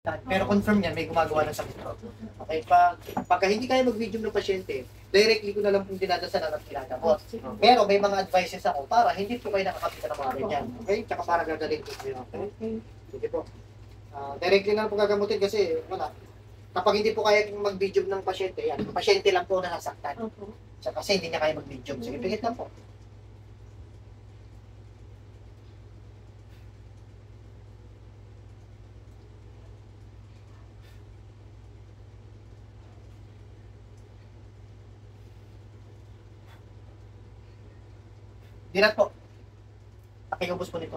Pero confirm yan, may gumagawa ng sakit. Okay, pagka hindi kaya mag-medium ng pasyente, directly ko na lang pong dinadasalan at kinagamot. Pero may mga advices ako para hindi po kayo nakakapita ng mga ganyan. Okay? Tsaka para gagaling po kayo. Okay? Sige po. Directly na lang po gagamutin kasi wala. Kapag hindi po kaya mag-medium ng pasyente, yan. Pasyente lang po nasasaktan. Kasi hindi niya kaya mag-medium. Sige, pigit lang po. Dilat po. Pakiubos po nito.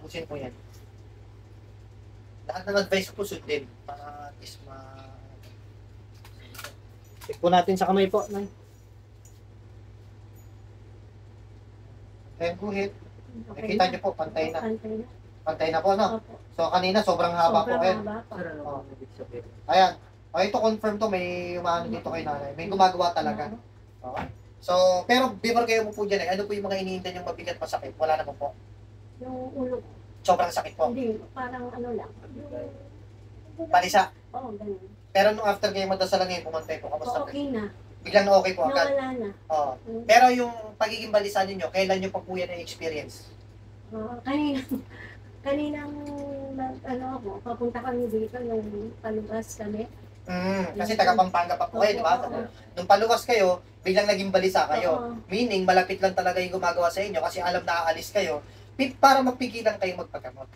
Ubusin po yan. Lahat ng advice ko po sundin para at least check po natin sa kamay po. Ayan po, hit. Nakita niyo po, pantay na. Pantay na po, no? So, kanina, sobrang haba po. Ayan. Ayan. Ito confirm to, may umano dito kay nanay. May gumagawa talaga. Okay. So, pero before kayo po dyan, ano po yung mga iniindan yung mabigat masakit? Wala naman po. Yung ulo. Sobrang sakit po. Hindi, parang ano lang. Palisa. Oo, ganun. Pero nung after kayo madasalan ngayon, pumantay po, kamusta? Okay na. Biglang na okay po agad. Nawala na. Oo. Pero yung pagiging balisa ninyo, kailan nyo pa po yan na-experience? Kaninang ano ako, papunta kami dito nung palugas kami. Kasi taga Pampanga pa po kayo, di ba? Nung paluwas kayo, biglang naging balisa kayo. Meaning, malapit lang talaga yung gumagawa sa inyo kasi alam na aalis kayo para magpigilan kayo magpagamot.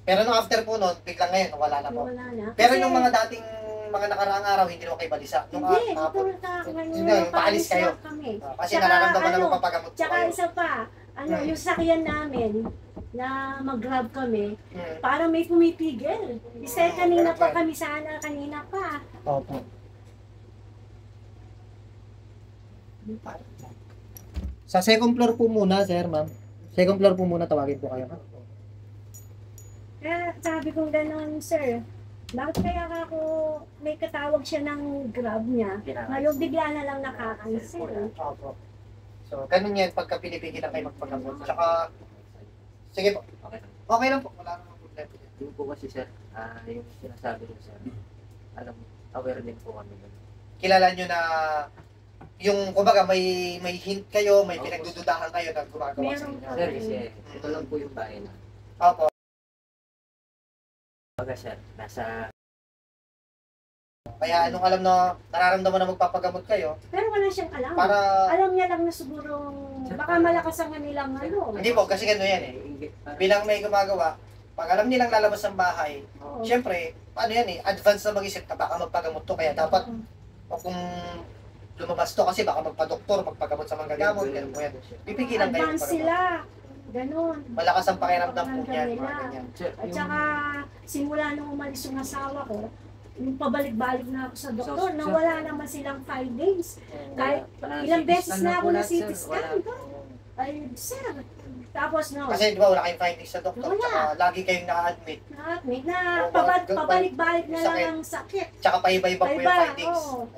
Pero nung after po nun, biglang ngayon, wala na po. Wala na. Pero nung mga dating mga nakaraang araw, hindi naman kayo balisa. Nung hindi, paalis kayo. Kasi nararamdaman na magpapagamot po tsaka kayo. isa pa, yung sakyan namin, na mag-grab kami, parang may pumipigil. Isa kanina pa kami sana, kanina pa. Opo. Sa second floor po muna, sir, ma'am. Second floor po muna, tawagin po kayo. Kaya sabi kong gano'n, sir, bakit kaya ako may katawag siya ng grab niya, ngayon bigla na lang nakakancel. Opo. So, ganun yan pagka pinipigilan kayo magpagamot. Tsaka, sige po. Okay lang po. Wala namang problema. Yung po kasi sir, yung sinasabi ko sir, aware din po kami. Kilala nyo na yung, kumbaga, may hint kayo, may pinagdududahan kayo na gumagawa sa inyo. Sir, kasi ito lang po yung bahay na. Opo. Baga sir, nasa... Kaya anong alam na nararamdaman na magpapagamot kayo? Pero wala siyang alam. Para... Alam niya lang na siguro, baka malakas ang kanilang ano. Hindi po, kasi gano'n yan eh. Bilang may gumagawa, pag alam nilang lalabas ng bahay, syempre, ano yan eh, advance na mag-isip na baka magpagamot to. Kaya dapat, o kung lumabas to kasi baka magpa-doktor, magpagamot sa mga gagamot, gano'n po yan. Pipigilan kayo Advance magpagamot. sila. Ganon. Malakas ang pakiramdam po niyan, mga ganyan. At saka, simula nung umalis yung asawa ko, yung pabalik-balik na ako sa doktor, nawala naman silang 5 days. Kahit ilang beses na ako na CT scan. Ay, sir. Tapos no. Kasi di ba wala kayong findings sa doktor, Wala. tsaka lagi kayong na-admit. Na pabalik-balik na lang ang sakit. Tsaka paiba-iba po yung Paiba, findings. oo.